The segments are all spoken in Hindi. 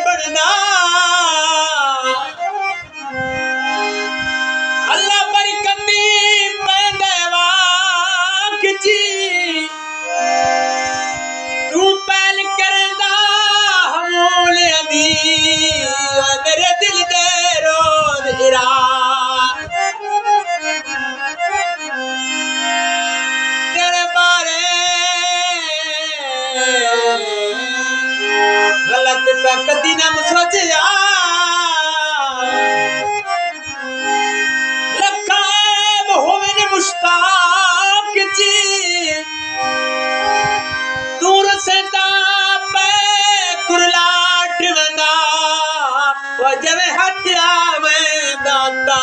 बनना अल्लाह बरकती पैदवा खिची तू पहल करदा हमोले दी मेरे दिल दे रोज इरा तेरे बारे गलत पे कदी ना सोचा मुश्ताक जी दूर से तापे कुरलाट वंदा वजह हथिया में दाता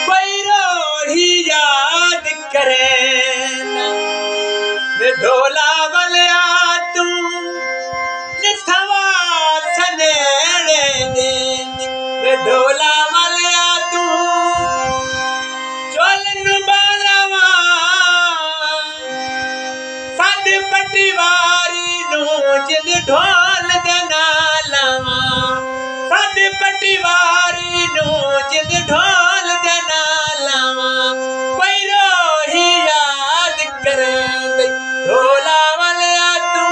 कोई रोही याद करे वे ढोला वालिया तू निथवा सनेड़े दे वे ढोला पटवारी नो जिल ढोल दे नालवा सद पटवारी नो जिल ढोल दे नालवा कोई रोही याद करे ढोला वालिया तू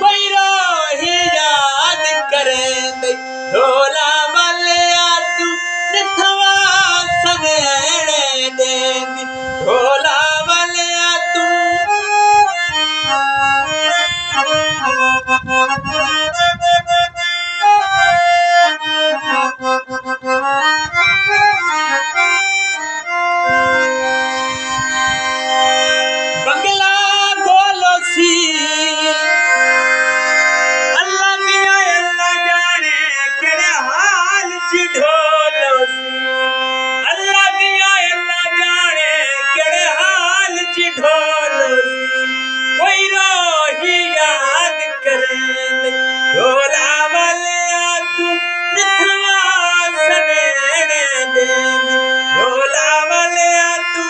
कोई रोही याद करे ढोला वालिया तू निथवा सनेड़े दे ढोला वालिया तू बंगला गोलो सी कोई रोही याद करे ढोला वालिया तू निथवा सनेड़े दे ढोला वालिया तू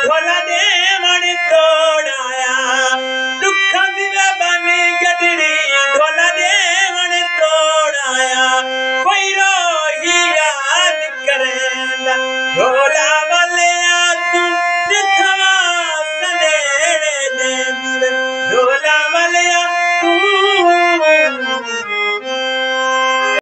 ढोला दे मन तोड़ाया दुख दिवे बनी गडड़ी ढोला दे मन तोड़ाया कोई रोही याद करे ढोला